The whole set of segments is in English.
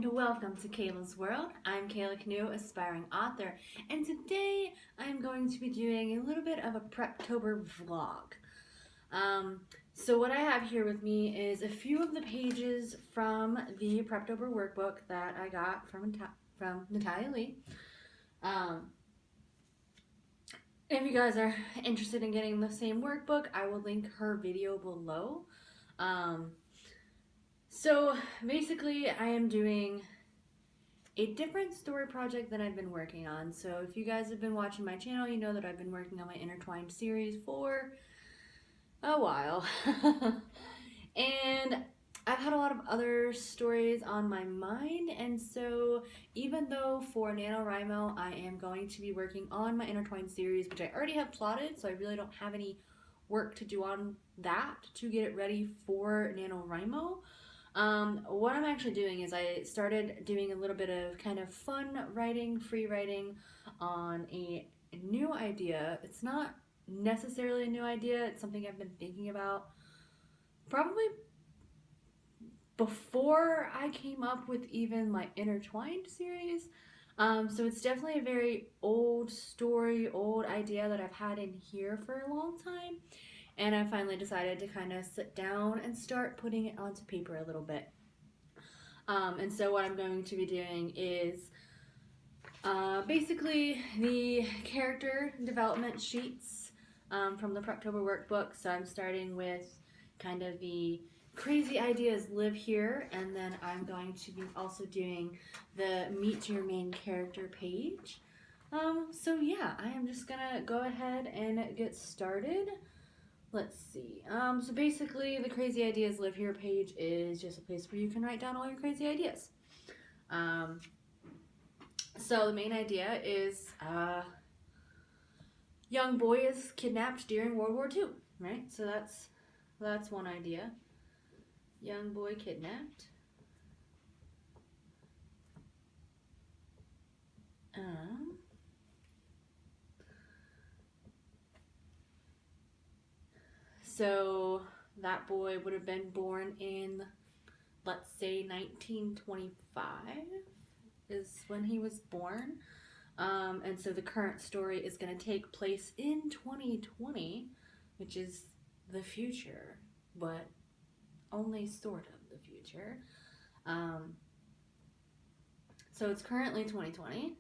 and welcome to Kayla's World. I'm Kayla Canoe, aspiring author, and today I'm going to be doing a little bit of a Preptober vlog. So what I have here with me is a few of the pages from the Preptober workbook that I got from Natalie Leigh. If you guys are interested in getting the same workbook, I will link her video below. So basically I am doing a different story project than I've been working on. So if you guys have been watching my channel, you know that I've been working on my intertwined series for a while. And I've had a lot of other stories on my mind, and so even though for NaNoWriMo I am going to be working on my intertwined series, which I already have plotted, so I really don't have any work to do on that to get it ready for NaNoWriMo. What I'm actually doing is I started doing a little bit of kind of fun writing, free writing on a new idea. It's not necessarily a new idea, it's something I've been thinking about probably before I came up with even my intertwined series. So it's definitely a very old story, old idea that I've had in here for a long time. And I finally decided to kind of sit down and start putting it onto paper a little bit. And so what I'm going to be doing is basically the character development sheets from the Preptober workbook. So I'm starting with kind of the crazy ideas live here, and then I'm going to be also doing the meet your main character page. So yeah, I am just gonna go ahead and get started. Let's see. So basically the crazy ideas live here page is just a place where you can write down all your crazy ideas. So the main idea is young boy is kidnapped during World War II, right? So that's one idea. Young boy kidnapped. So that boy would have been born in, let's say, 1925 is when he was born. And so the current story is going to take place in 2020, which is the future, but only sort of the future. So it's currently 2020.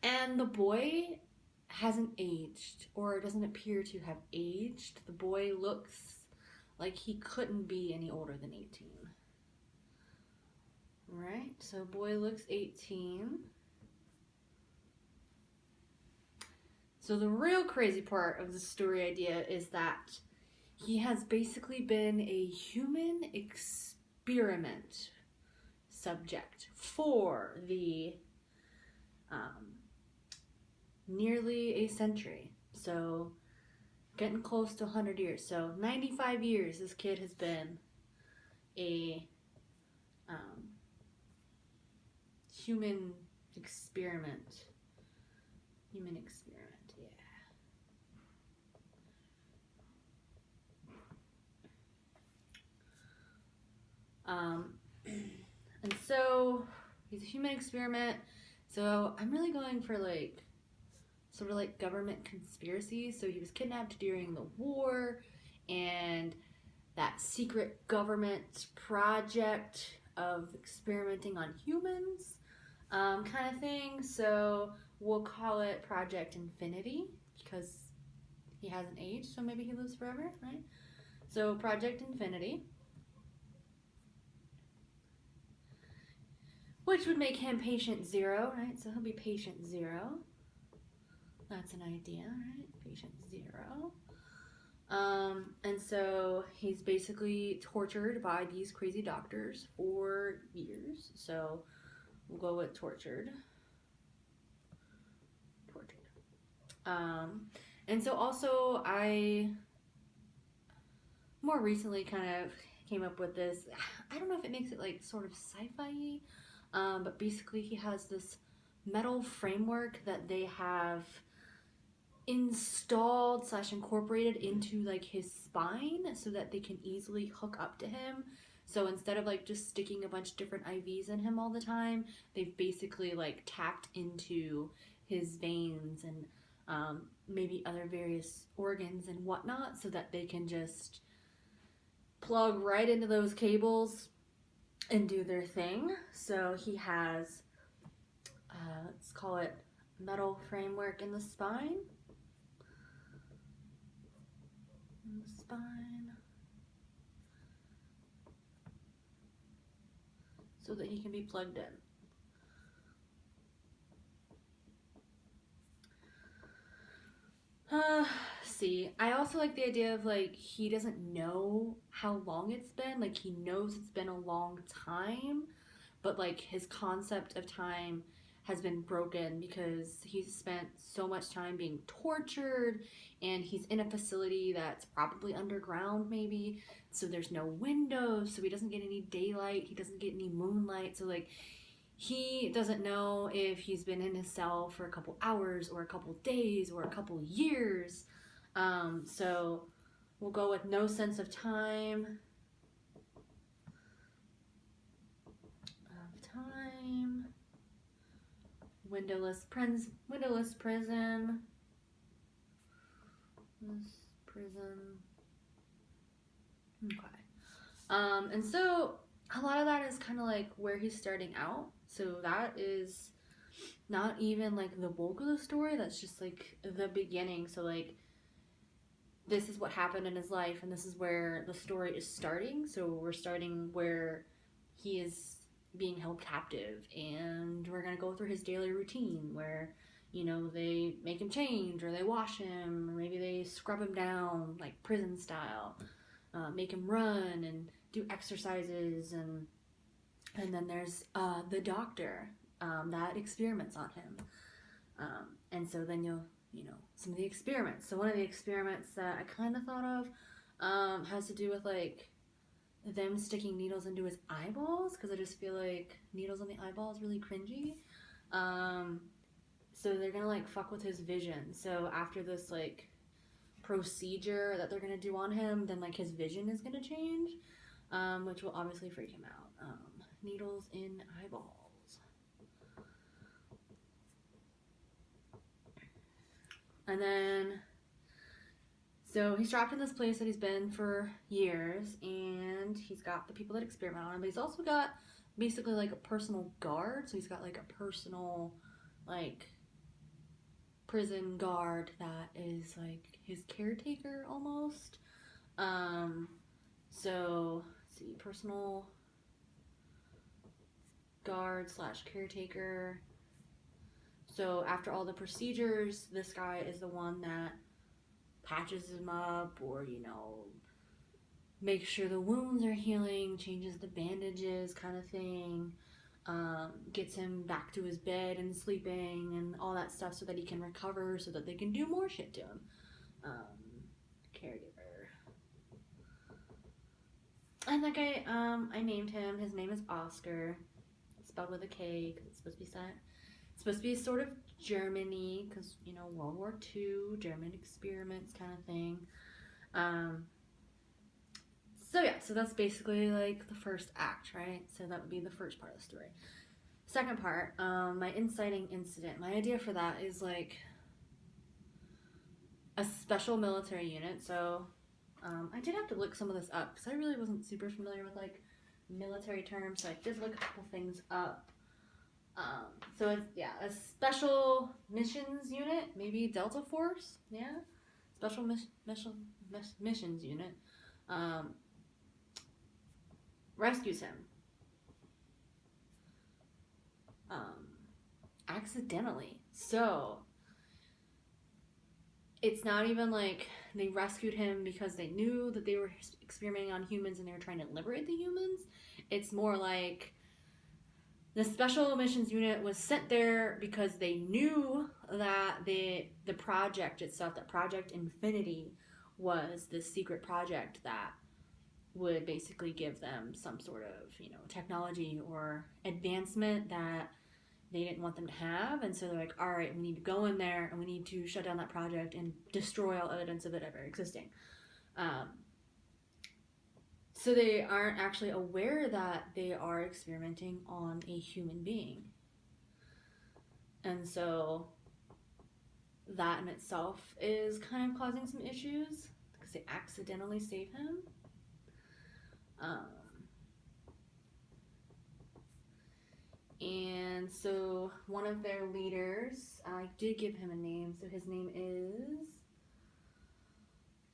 And the boy hasn't aged, or doesn't appear to have aged. The boy looks like he couldn't be any older than 18. Right? So boy looks 18. So the real crazy part of the story idea is that he has basically been a human experiment subject for the nearly a century. So getting close to 100 years. So 95 years this kid has been a human experiment. Human experiment, yeah. And so he's a human experiment. So I'm really going for like sort of like government conspiracy. So he was kidnapped during the war, and that secret government project of experimenting on humans kind of thing. So we'll call it Project Infinity because he hasn't aged, so maybe he lives forever, right? So Project Infinity, which would make him patient 0, right? So he'll be patient 0. That's an idea, right? Patient 0. And so he's basically tortured by these crazy doctors for years. So we'll go with tortured. And so also I more recently kind of came up with this. I don't know if it makes it like sort of sci-fi, but basically he has this metal framework that they have installed slash incorporated into like his spine so that they can easily hook up to him. So instead of like just sticking a bunch of different IVs in him all the time, they've basically like tapped into his veins and maybe other various organs and whatnot so that they can just plug right into those cables and do their thing. So he has, let's call it metal framework in the spine. In the spine. So that he can be plugged in. See, I also like the idea of like he doesn't know how long it's been. Like he knows it's been a long time, but like his concept of time has been broken because he's spent so much time being tortured and he's in a facility that's probably underground maybe, so there's no windows, so he doesn't get any daylight, he doesn't get any moonlight, so like he doesn't know if he's been in his cell for a couple hours or a couple days or a couple years. So we'll go with no sense of time. Windowless prison. Okay. And so a lot of that is kind of like where he's starting out. So that is not even like the bulk of the story. That's just like the beginning. So like this is what happened in his life, and this is where the story is starting. So we're starting where he is being held captive, and we're gonna go through his daily routine where, you know, they make him change, or they wash him, or maybe they scrub him down like prison style, make him run and do exercises, and then there's the doctor that experiments on him, and so then you know, some of the experiments. So one of the experiments that I kind of thought of has to do with like them sticking needles into his eyeballs, because I just feel like needles in the eyeball is really cringy. So they're gonna like fuck with his vision. So after this like procedure that they're gonna do on him, then like his vision is gonna change, which will obviously freak him out. Needles in eyeballs. And then, so he's trapped in this place that he's been for years, and he's got the people that experiment on him, but he's also got basically like a personal guard. So he's got like a personal, like, prison guard that is like his caretaker almost. So, let's see, personal guard slash caretaker. So after all the procedures, this guy is the one that patches him up, or, you know, makes sure the wounds are healing, changes the bandages kind of thing, gets him back to his bed and sleeping and all that stuff so that he can recover, so that they can do more shit to him. Caregiver. And that guy, I named him. His name is Oscar. It's spelled with a K because it's supposed to be set. It's supposed to be sort of Germany, because, you know, World War II, German experiments kind of thing. So yeah, so that's basically like the first act, right? So that would be the first part of the story. Second part, my inciting incident. My idea for that is like a special military unit. So I did have to look some of this up because I really wasn't super familiar with like military terms, so I did look a couple things up. So it's, yeah, a special missions unit, maybe Delta Force, yeah, special missions unit, rescues him, accidentally. So it's not even like they rescued him because they knew that they were experimenting on humans and they were trying to liberate the humans. It's more like the special missions unit was sent there because they knew that the project itself, that Project Infinity, was this secret project that would basically give them some sort of, you know, technology or advancement that they didn't want them to have. And so they're like, all right, we need to go in there and we need to shut down that project and destroy all evidence of it ever existing. So they aren't actually aware that they are experimenting on a human being. And so that in itself is kind of causing some issues because they accidentally save him. And so one of their leaders, I did give him a name, so his name is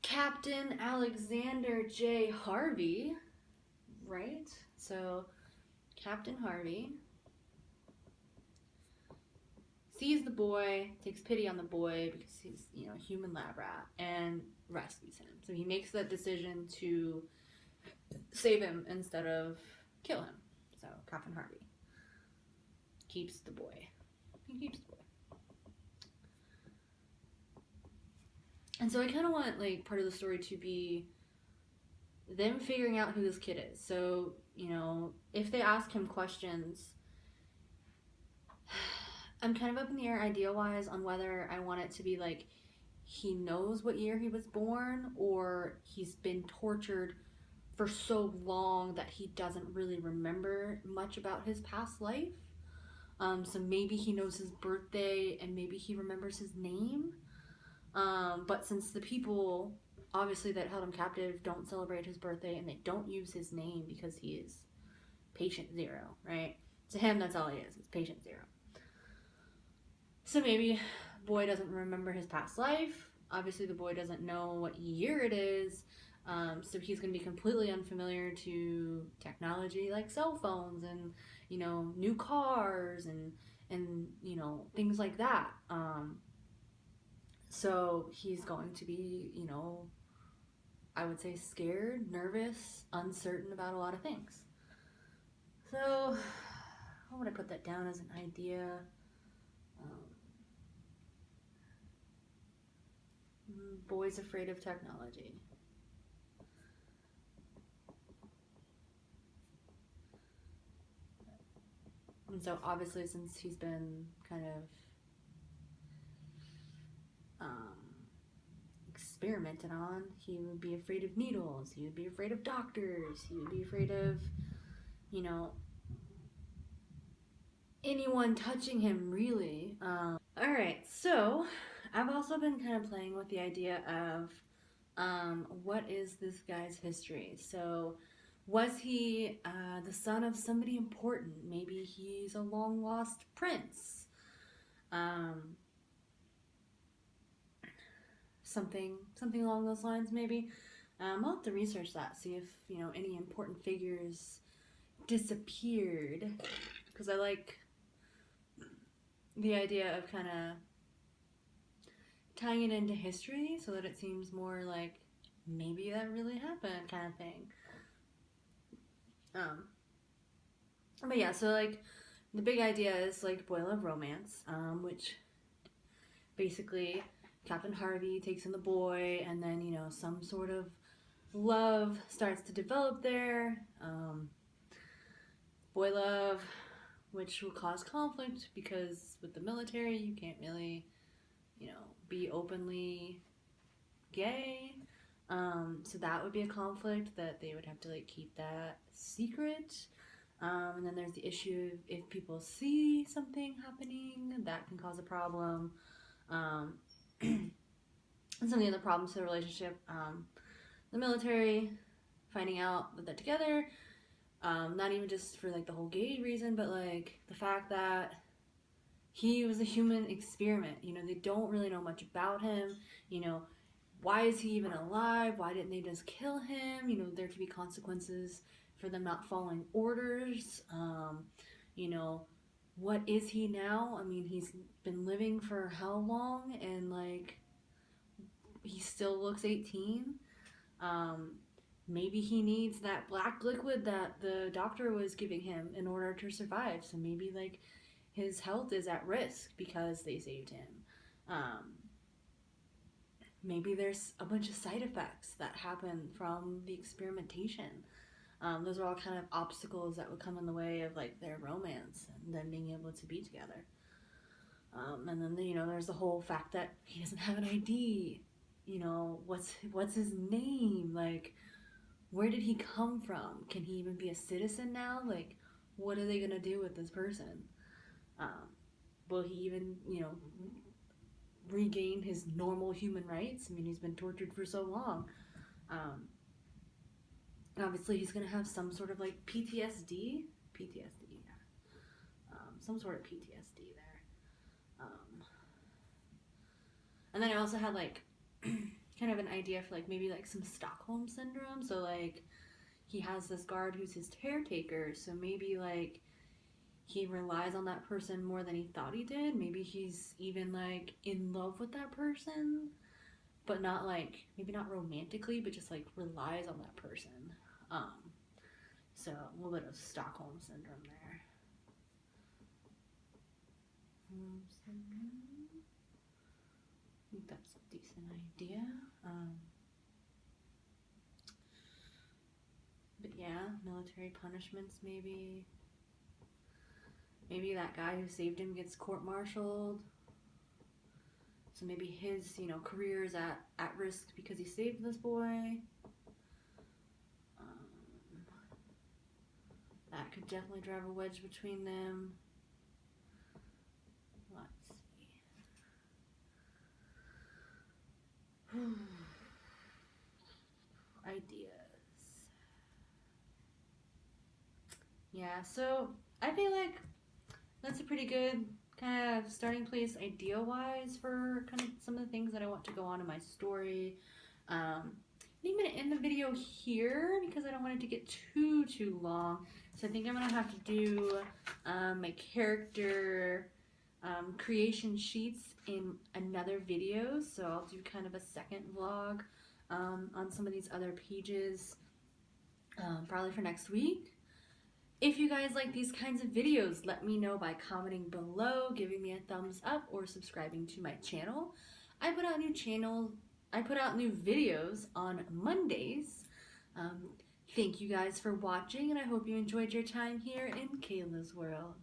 Captain Alexander J. Harvey, right? So Captain Harvey sees the boy, takes pity on the boy because he's, a human lab rat, and rescues him. So he makes that decision to save him instead of kill him. So Captain Harvey keeps the boy. He keeps the boy. And so I kind of want, part of the story to be them figuring out who this kid is. So, if they ask him questions, I'm kind of up in the air idea-wise on whether I want it to be he knows what year he was born, or he's been tortured for so long that he doesn't really remember much about his past life. So maybe he knows his birthday and maybe he remembers his name. But since the people, obviously, that held him captive don't celebrate his birthday and they don't use his name because he is patient zero, right? To him, that's all he is. It's patient zero. So maybe boy doesn't remember his past life. Obviously, the boy doesn't know what year it is. So he's going to be completely unfamiliar to technology like cell phones and, new cars and things like that. So he's going to be, I would say scared, nervous, uncertain about a lot of things. So how would I put that down as an idea? Boy's afraid of technology. And so obviously, since he's been kind of experimented on, he would be afraid of needles, he would be afraid of doctors, he would be afraid of, anyone touching him, really. Alright, so I've also been kind of playing with the idea of what is this guy's history? So was he the son of somebody important? Maybe he's a long lost prince. Something along those lines, maybe. I'll have to research that, see if any important figures disappeared, because I like the idea of kind of tying it into history so that it seems more like maybe that really happened, kind of thing. But yeah, so the big idea is boy love romance, which basically Captain Harvey takes in the boy, and then some sort of love starts to develop there. Boy love, which will cause conflict because with the military you can't really be openly gay. So that would be a conflict that they would have to keep that secret. And then there's the issue of if people see something happening, that can cause a problem. And some of the other problems to the relationship, the military finding out that they're together, not even just for the whole gay reason, but the fact that he was a human experiment. They don't really know much about him. Why is he even alive? Why didn't they just kill him? There could be consequences for them not following orders. What is he now? I mean, he's been living for how long? And he still looks 18. Maybe he needs that black liquid that the doctor was giving him in order to survive. So maybe his health is at risk because they saved him. Maybe there's a bunch of side effects that happen from the experimentation. Those are all kind of obstacles that would come in the way of like their romance and them being able to be together. And then there's the whole fact that he doesn't have an ID. What's his name? Like, where did he come from? Can he even be a citizen now? Like, what are they gonna do with this person? Will he even regain his normal human rights? I mean, he's been tortured for so long. And obviously he's gonna have some sort of like PTSD, yeah, some sort of PTSD there. And then I also had like kind of an idea for like maybe like some Stockholm syndrome. So like he has this guard who's his caretaker, so maybe like he relies on that person more than he thought he did. Maybe he's even like in love with that person, but not like, maybe not romantically, but just like relies on that person. So a little bit of Stockholm syndrome there. I think that's a decent idea. But yeah, military punishments maybe. Maybe that guy who saved him gets court-martialed. So maybe his, career is at risk because he saved this boy. That could definitely drive a wedge between them. Let's see. Ideas. Yeah, so I feel like that's a pretty good kind of starting place idea-wise for kind of some of the things that I want to go on in my story. I think I'm going to end the video here because I don't want it to get too long. So I think I'm going to have to do my character creation sheets in another video. So I'll do kind of a second vlog on some of these other pages probably for next week. If you guys like these kinds of videos, let me know by commenting below, giving me a thumbs up, or subscribing to my channel. I put out new videos on Mondays. Thank you guys for watching, and I hope you enjoyed your time here in Kayla's World.